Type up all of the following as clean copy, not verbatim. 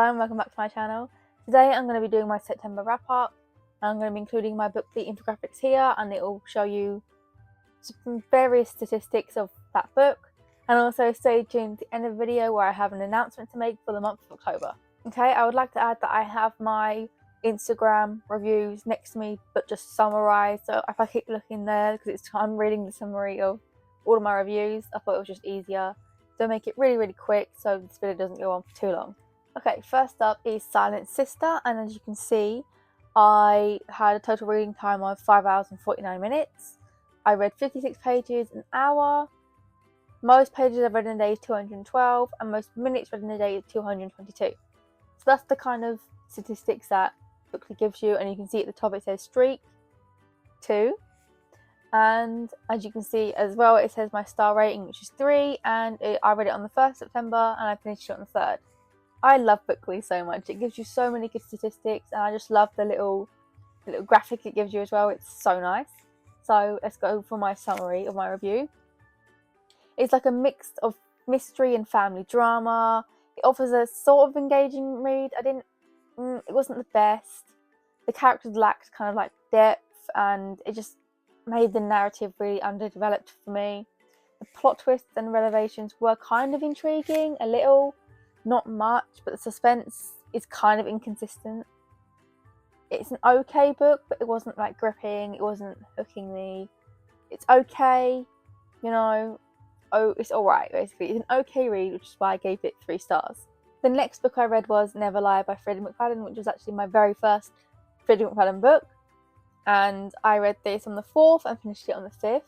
everyone, welcome back to my channel. Today I'm going to be doing my September wrap up. I'm going to be including my bookly infographics here, and it will show you some various statistics of that book. And also stay tuned to the end of the video where I have an announcement to make for the month of October. Okay, I would like to add that I have my Instagram reviews next to me, but just summarised. So if I keep looking there, because I'm reading the summary of all of my reviews, I thought it was just easier to make it really quick so this video doesn't go on for too long. Okay, first up is Silent Sister, and as you can see, I had a total reading time of 5 hours and 49 minutes. I read 56 pages an hour. Most pages I've read in a day is 212, and most minutes read in a day is 222. So that's the kind of statistics that Bookly gives you, and you can see at the top it says streak 2. And as you can see as well, it says my star rating, which is 3, and I read it on the 1st September and I finished it on the 3rd. I love Bookly so much. It gives you so many good statistics, and I just love the little graphic it gives you as well. It's so nice. So let's go for my summary of my review. It's like a mix of mystery and family drama. It offers a sort of engaging read. It wasn't the best. The characters lacked kind of like depth, and it just made the narrative really underdeveloped for me. The plot twists and revelations were kind of intriguing, a little, not much, but the suspense is kind of inconsistent. It's an okay book, but it wasn't like gripping, it wasn't hooking me. It's okay, you know, it's alright basically. It's an okay read, which is why I gave it 3 stars. The next book I read was Never Lie by Freddie McFadden, which was actually my very first Freddie McFadden book. And I read this on the 4th and finished it on the 5th.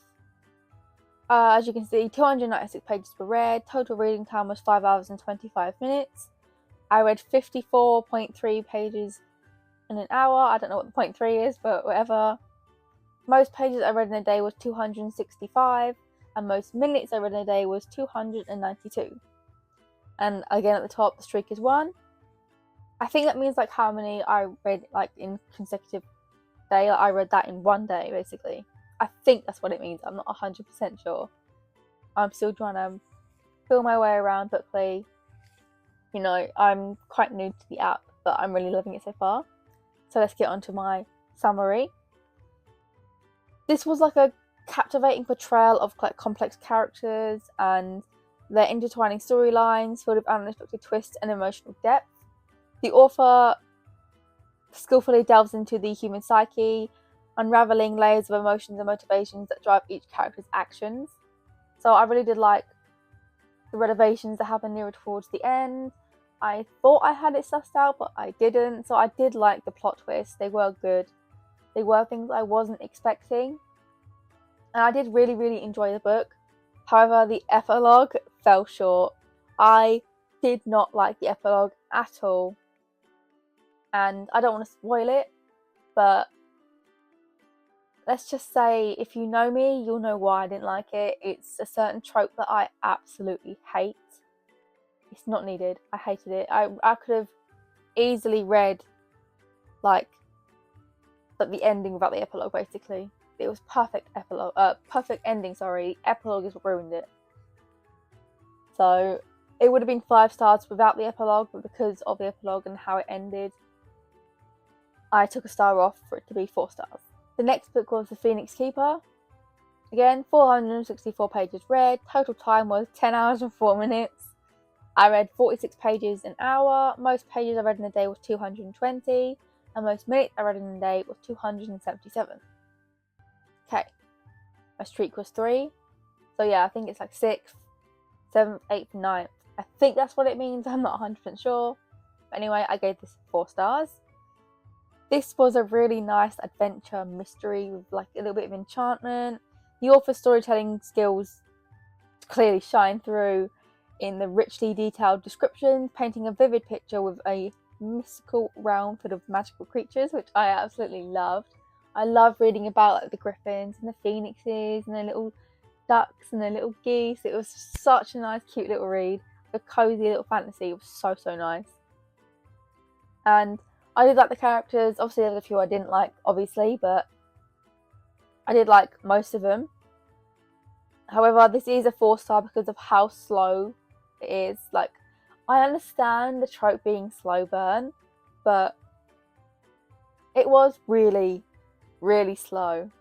As you can see, 296 pages were read. Total reading time was 5 hours and 25 minutes. I read 54.3 pages in an hour. I don't know what the 0.3 is, but whatever. Most pages I read in a day was 265, and most minutes I read in a day was 292. And again at the top, the streak is 1. I think that means like how many I read like in consecutive day. I read that in one day basically. I think that's what it means. I'm not 100% sure. I'm still trying to feel my way around Bookly. You know, I'm quite new to the app, but I'm really loving it so far. So let's get on to my summary. This was like a captivating portrayal of like complex characters and their intertwining storylines filled with unexpected twists and emotional depth. The author skillfully delves into the human psyche, unraveling layers of emotions and motivations that drive each character's actions. So I really did like the revelations that happen nearer towards the end. I thought I had it sussed out, but I didn't. So I did like the plot twists. They were good. They were things I wasn't expecting. And I did really enjoy the book. However, the epilogue fell short. I did not like the epilogue at all. And I don't want to spoil it, but let's just say if you know me, you'll know why I didn't like it. It's a certain trope that I absolutely hate. It's not needed. I hated it. I could have easily read like the ending without the epilogue basically. It was perfect ending, sorry. The epilogue is what ruined it. So it would have been 5 stars without the epilogue, but because of the epilogue and how it ended, I took a star off for it to be 4 stars. The next book was The Phoenix Keeper. Again, 464 pages read. Total time was 10 hours and 4 minutes. I read 46 pages an hour. Most pages I read in a day was 220. And most minutes I read in a day was 277. Okay. My streak was 3. So yeah, I think it's like 6th, 7th, 8th, 9th. I think that's what it means. I'm not 100% sure. But anyway, I gave this 4 stars. This was a really nice adventure mystery with like a little bit of enchantment. The author's storytelling skills clearly shine through in the richly detailed descriptions, painting a vivid picture with a mystical realm full of magical creatures, which I absolutely loved. I love reading about like the griffins and the phoenixes and the little ducks and the little geese. It was such a nice, cute little read. A cozy little fantasy. It was so nice. And I did like the characters. Obviously, there was a few I didn't like, obviously, but I did like most of them. However, this is a 4-star because of how slow it is. Like, I understand the trope being slow burn, but it was really, really slow.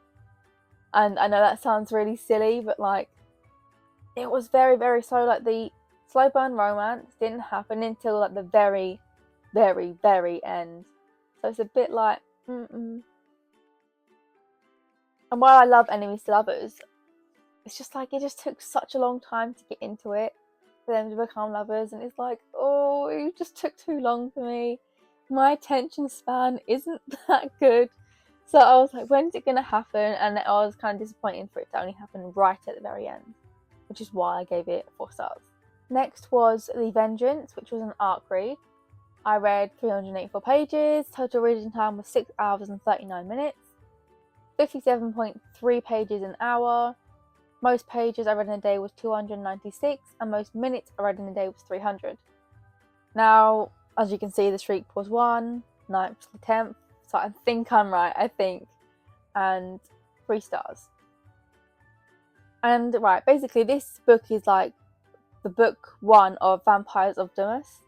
And I know that sounds really silly, but like, it was very, very slow. Like, the slow burn romance didn't happen until like the very, very, very end. So it's a bit like, And while I love enemies to lovers, it's just like, it just took such a long time to get into it for them to become lovers, and it's like, oh, it just took too long for me. My attention span isn't that good. So I was like, when's it gonna happen? And I was kind of disappointed for it to only happen right at the very end, which is why I gave it 4 stars. Next was The Vengeance, which was an arc read. I read 384 pages, total reading time was 6 hours and 39 minutes, 57.3 pages an hour. Most pages I read in a day was 296, and most minutes I read in a day was 300. Now, as you can see, the streak was 1, 9th to the 10th, so I think I'm right, and 3 stars. And right, basically this book is like the book 1 of Vampires of Dumas,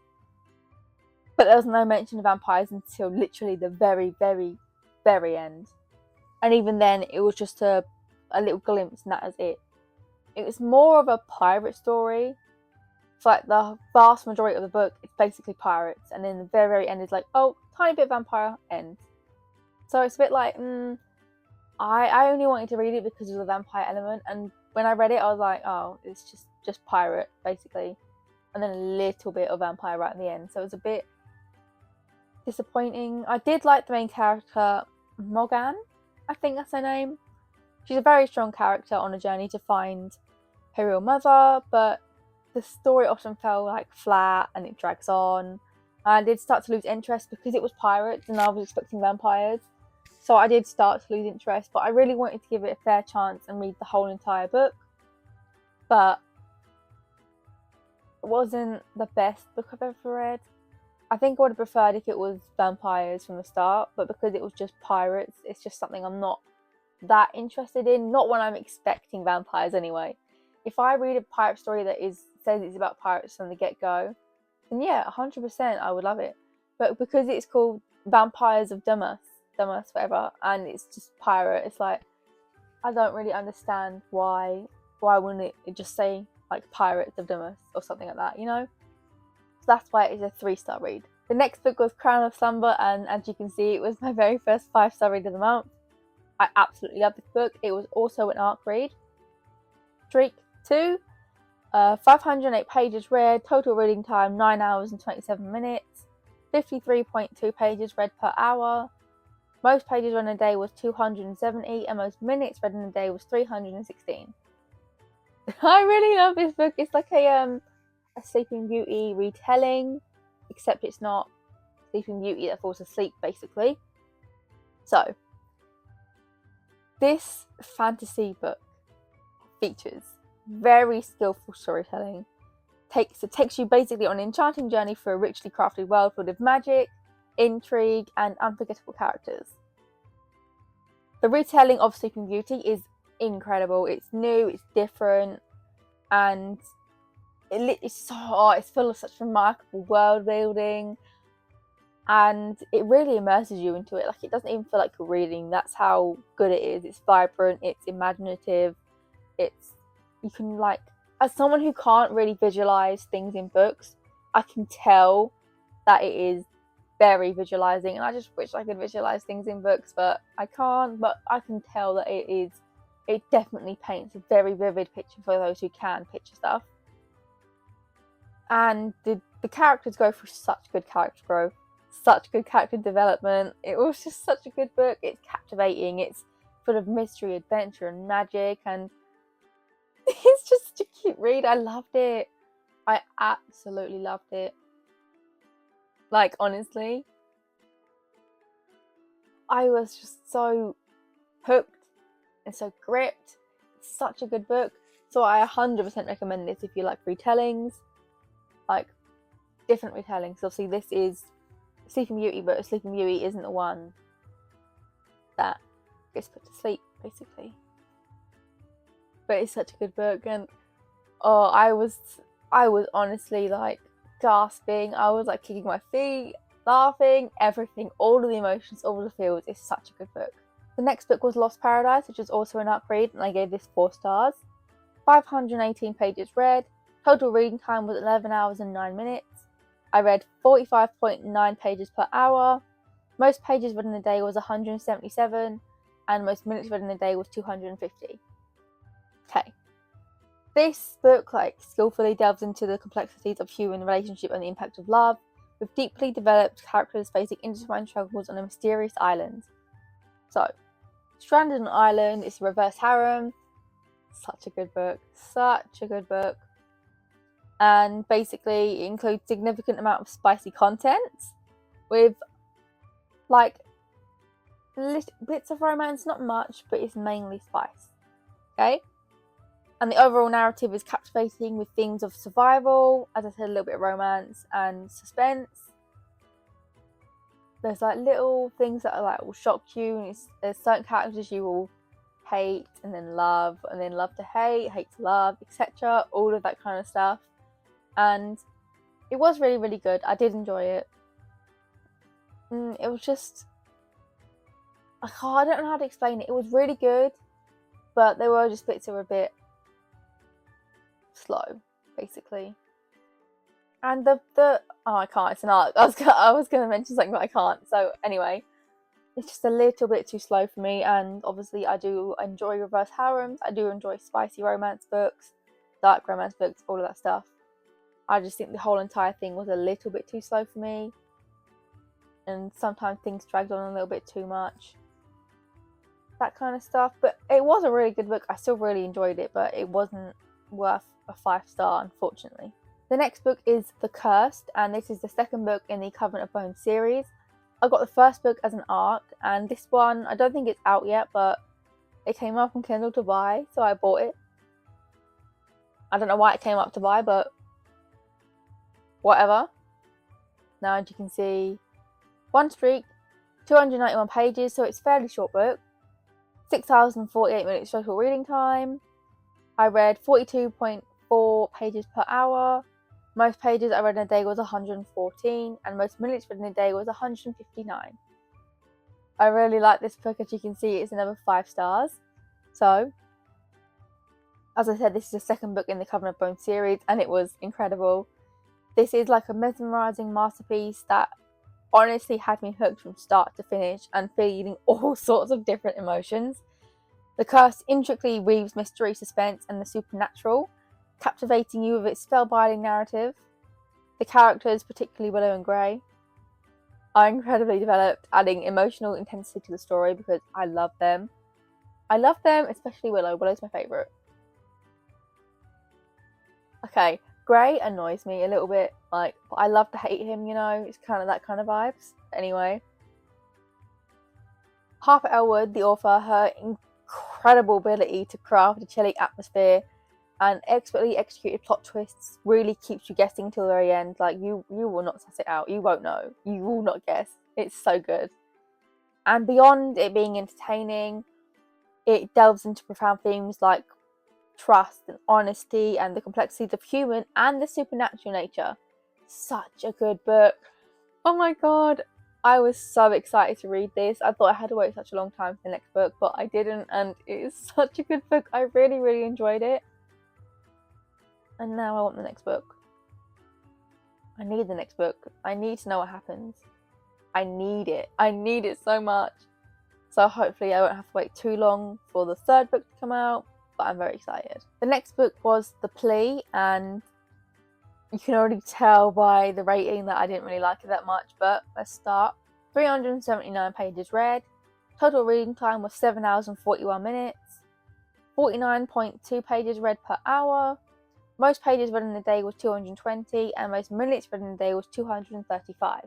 but there was no mention of vampires until literally the very, very, very end. And even then, it was just a little glimpse, and that was it. It was more of a pirate story. It's like the vast majority of the book, it's basically pirates, and then the very, very end is like, oh, tiny bit of vampire, end. So it's a bit like, I only wanted to read it because of the vampire element, and when I read it, I was like, oh, it's just pirate, basically, and then a little bit of vampire right at the end. So it was a bit disappointing. I did like the main character, Morgan, I think that's her name. She's a very strong character on a journey to find her real mother, but the story often felt like flat and it drags on. I did start to lose interest because it was pirates and I was expecting vampires. So I did start to lose interest, but I really wanted to give it a fair chance and read the whole entire book. But it wasn't the best book I've ever read. I think I would have preferred if it was vampires from the start, but because it was just pirates, it's just something I'm not that interested in. Not when I'm expecting vampires anyway. If I read a pirate story that says it's about pirates from the get-go, then yeah, 100% I would love it. But because it's called Vampires of Dumas, whatever, and it's just pirate, it's like, I don't really understand why wouldn't it just say like Pirates of Dumas or something like that, you know? So that's why it's a 3-star read. The next book was Crown of Slumber, and as you can see, it was my very first 5-star read of the month. I absolutely love this book. It was also an arc read. Streak 2, 508 pages read, total reading time 9 hours and 27 minutes, 53.2 pages read per hour. Most pages read in a day was 270, and most minutes read in a day was 316. I really love this book. It's like a Sleeping Beauty retelling, except it's not Sleeping Beauty that falls asleep, basically. So, this fantasy book features very skillful storytelling. It takes you basically on an enchanting journey through a richly crafted world filled with magic, intrigue, and unforgettable characters. The retelling of Sleeping Beauty is incredible. It's new, it's different, and it's full of such remarkable world building, and it really immerses you into it. Like, it doesn't even feel like you're reading. That's how good it is. It's vibrant, it's imaginative, you can, like, as someone who can't really visualize things in books, I can tell that it is very visualizing, and I just wish I could visualize things in books, but I can't. But I can tell that it definitely paints a very vivid picture for those who can picture stuff. And the characters go through such good character growth, such good character development. It was just such a good book. It's captivating, it's full of mystery, adventure, and magic, and it's just such a cute read. I loved it. I absolutely loved it. Like, honestly, I was just so hooked and so gripped. It's such a good book. So I 100% recommend this if you like retellings, like different retellings. Obviously, this is Sleeping Beauty, but Sleeping Beauty isn't the one that gets put to sleep, basically. But it's such a good book, and I was honestly like gasping, I was like kicking my feet, laughing, everything, all of the emotions, all of the feels. It's such a good book. The next book was Lost Paradise, which was also an ARC read, and I gave this 4 stars. 518 pages read. Total reading time was 11 hours and 9 minutes. I read 45.9 pages per hour. Most pages read in a day was 177, and most minutes read in a day was 250. Okay. This book skillfully delves into the complexities of human relationship and the impact of love, with deeply developed characters facing intertwined struggles on a mysterious island. So, stranded on an island, it's a reverse harem. Such a good book. Such a good book. And basically it includes significant amount of spicy content with bits of romance, not much, but it's mainly spice. Okay? And the overall narrative is captivating with themes of survival, as I said, a little bit of romance and suspense. There's little things that will shock you, and there's certain characters you will hate and then love to hate to love, etc. All of that kind of stuff. And it was really, really good. I did enjoy it. It was just, I don't know how to explain it. It was really good, but there were just bits that were a bit slow, basically. And I can't. It's an arc. I was going to mention something, but I can't. So anyway, it's just a little bit too slow for me. And obviously, I do enjoy reverse harems. I do enjoy spicy romance books, dark romance books, all of that stuff. I just think the whole entire thing was a little bit too slow for me, and sometimes things dragged on a little bit too much. That kind of stuff. But it was a really good book. I still really enjoyed it, but it wasn't worth a 5-star, unfortunately. The next book is The Cursed, and this is the second book in the Covenant of Bones series. I got the first book as an ARC, and this one, I don't think it's out yet, but it came up on Kindle to buy, so I bought it. I don't know why it came up to buy, but whatever. Now, as you can see, one streak, 291 pages, so it's a fairly short book. 6 hours and 48 minutes total reading time. I read 42.4 pages per hour. Most pages I read in a day was 114, and most minutes read in a day was 159. I really like this book. As you can see, it's another 5 stars. So, as I said, this is the second book in the Covenant of Bones series, and it was incredible. This is a mesmerising masterpiece that honestly had me hooked from start to finish and feeling all sorts of different emotions. The Curse intricately weaves mystery, suspense, and the supernatural, captivating you with its spellbinding narrative. The characters, particularly Willow and Grey, are incredibly developed, adding emotional intensity to the story because I love them. I love them, especially Willow. Willow's my favourite. Okay, Grey annoys me a little bit, but I love to hate him, it's kind of that kind of vibes. Anyway, Harper Elwood, the author, her incredible ability to craft a chilling atmosphere and expertly executed plot twists really keeps you guessing till the very end. You will not suss it out. You won't know. You will not guess. It's so good. And beyond it being entertaining, it delves into profound themes like trust and honesty and the complexities of human and the supernatural nature. Such a good book. Oh my god. I was so excited to read this. I thought I had to wait such a long time for the next book, but I didn't, and it is such a good book. I really, really enjoyed it. And now I want the next book. I need the next book. I need to know what happens. I need it. I need it so much. So hopefully I won't have to wait too long for the third book to come out, but I'm very excited. The next book was The Plea, and you can already tell by the rating that I didn't really like it that much, but let's start. 379 pages read. Total reading time was 7 hours and 41 minutes. 49.2 pages read per hour. Most pages read in a day was 220, and most minutes read in a day was 235.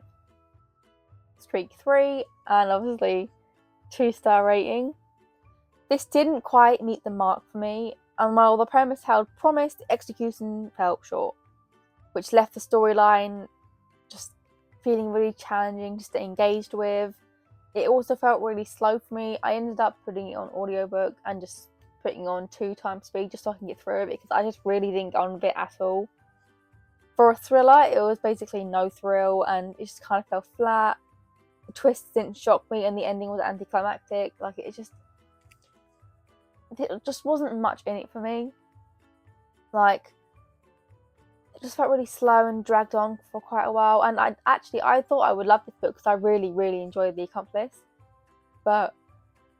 Streak 3, and obviously 2-star rating. This didn't quite meet the mark for me, and while the premise held promise, the execution fell short, which left the storyline just feeling really challenging to stay engaged with. It also felt really slow for me. I ended up putting it on audiobook and just putting on 2 times speed just so I can get through it, because I just really didn't get on with it at all. For a thriller, it was basically no thrill, and it just kind of fell flat. The twists didn't shock me, and the ending was anticlimactic. Like, it just wasn't much in it for me. Like, it just felt really slow and dragged on for quite a while. And I thought I would love this book because I really, really enjoyed The Accomplice, but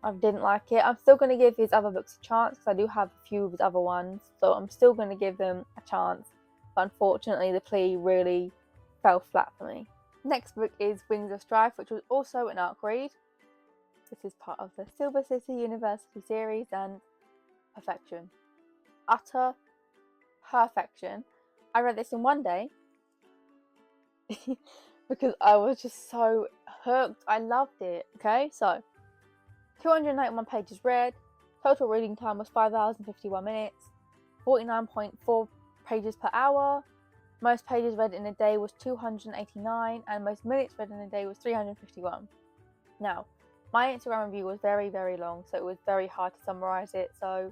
I didn't like it. I'm still going to give his other books a chance because I do have a few of his other ones, so I'm still going to give them a chance. But unfortunately, The Plea really fell flat for me. Next book is Wings of Strife, which was also an ARC read. This is part of the Silver City University series, and perfection. Utter perfection. I read this in one day because I was just so hooked. I loved it. Okay, so 291 pages read. Total reading time was 5 hours and 51 minutes. 49.4 pages per hour. Most pages read in a day was 289, and most minutes read in a day was 351. Now, my Instagram review was very, very long, so it was very hard to summarize it. So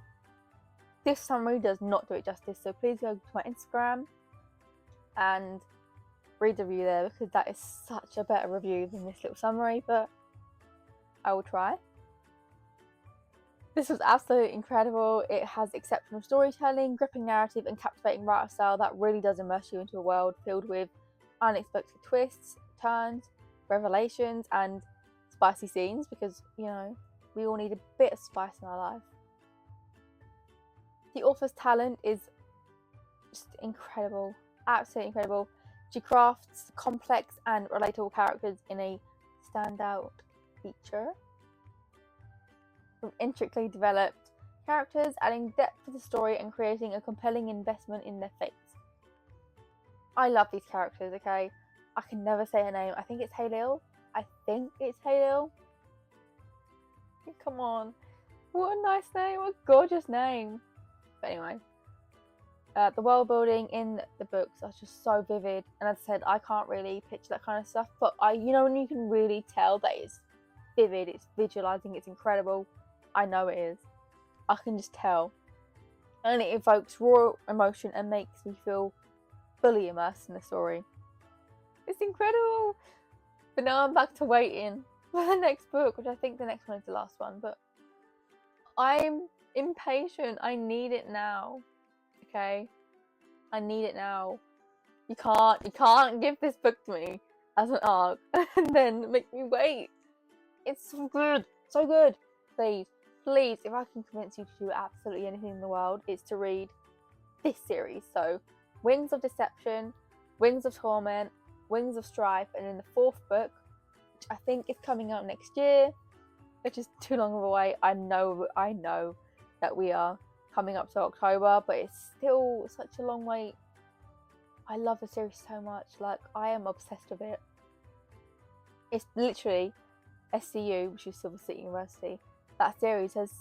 this summary does not do it justice. So please go to my Instagram and read the review there, because that is such a better review than this little summary, but I will try. This was absolutely incredible. It has exceptional storytelling, gripping narrative, and captivating writer style that really does immerse you into a world filled with unexpected twists, turns, revelations, and spicy scenes, because, you know, we all need a bit of spice in our life. The author's talent is just incredible, absolutely incredible. She crafts complex and relatable characters in a standout feature. From intricately developed characters, adding depth to the story and creating a compelling investment in their fates. I love these characters, okay? I can never say her name. I think it's Halil. Come on. What a nice name. What a gorgeous name. But anyway. The world building in the books are just so vivid. And as I said, I can't really picture that kind of stuff. But you know when you can really tell that it's vivid, it's visualizing, it's incredible. I know it is. I can just tell. And it evokes raw emotion and makes me feel fully immersed in the story. It's incredible. But now I'm back to waiting for the next book, which I think the next one is the last one. But I'm impatient. I need it now. Okay? I need it now. You can't give this book to me as an ARC and then make me wait. It's so good. So good. Please, if I can convince you to do absolutely anything in the world, it's to read this series. So, Wings of Deception, Wings of Torment, Wings of Strife, and then the fourth book, which I think is coming out next year, which is too long of a wait. I know that we are coming up to October, but it's still such a long wait. I love the series so much. Like, I am obsessed with it. It's literally SCU, which is Silver City University. That series has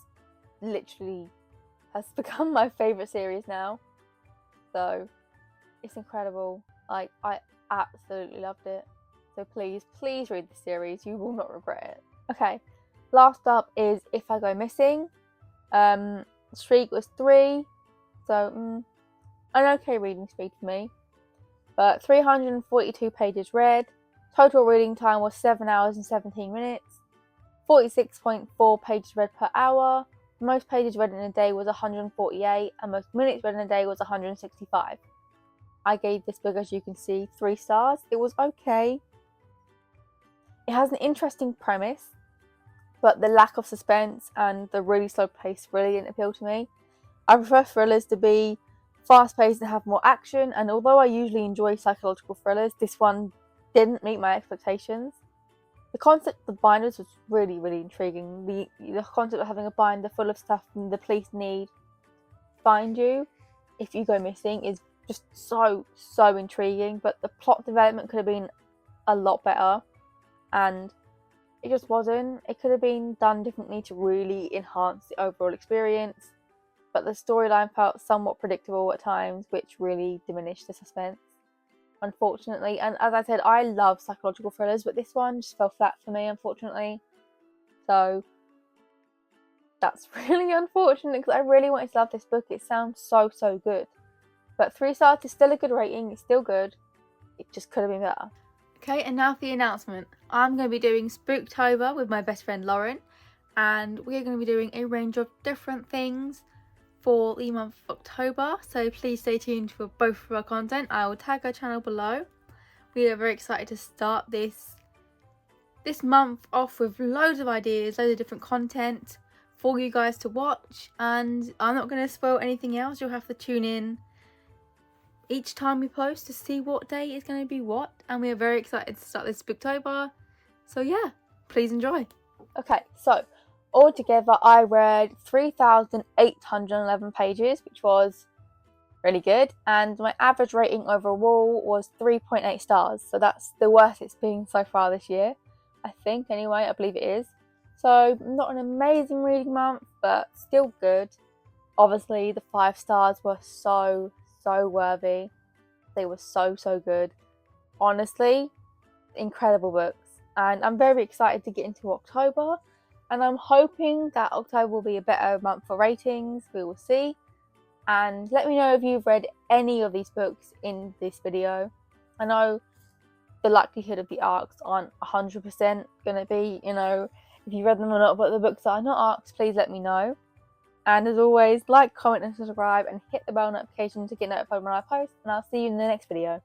become my favourite series now. So, it's incredible. Like, I absolutely loved it. So please read the series. You will not regret it. Okay, last up is If I Go Missing. Streak was 3. So, an okay reading speed for me. But 342 pages read. Total reading time was 7 hours and 17 minutes. 46.4 pages read per hour. Most pages read in a day was 148, and most minutes read in a day was 165. I gave this book, as you can see, 3 stars. It was okay. It has an interesting premise, but the lack of suspense and the really slow pace really didn't appeal to me. I prefer thrillers to be fast-paced and have more action, and although I usually enjoy psychological thrillers, this one didn't meet my expectations. The concept of the binders was really, really intriguing. The concept of having a binder full of stuff the police need to find you if you go missing is just so intriguing, but the plot development could have been a lot better, and it just wasn't. It could have been done differently to really enhance the overall experience, but the storyline felt somewhat predictable at times, which really diminished the suspense, unfortunately. And as I said, I love psychological thrillers, but this one just fell flat for me, unfortunately. So that's really unfortunate, because I really wanted to love this book. It sounds so good, But 3 stars is still a good rating, it's still good. It just could have been better. Okay, and now for the announcement. I'm going to be doing Spooktober with my best friend Lauren, and we're going to be doing a range of different things for the month of October, so please stay tuned for both of our content. I will tag our channel below. We are very excited to start this month off with loads of ideas, loads of different content for you guys to watch, and I'm not going to spoil anything else. You'll have to tune in each time we post to see what day is going to be what, and we are very excited to start this Spooktober. So yeah, please enjoy. Okay, so altogether I read 3,811 pages, which was really good, and my average rating overall was 3.8 stars, so that's the worst it's been so far this year, I think. Anyway, I believe it is. So not an amazing reading month, but still good. Obviously the 5 stars were so worthy. They were so good. Honestly, incredible books, and I'm very excited to get into October, and I'm hoping that October will be a better month for ratings. We will see. And let me know if you've read any of these books in this video. I know the likelihood of the arcs aren't 100% going to be, if you read them or not, but the books that are not arcs, please let me know. And as always, like, comment and subscribe, and hit the bell notification to get notified when I post, and I'll see you in the next video.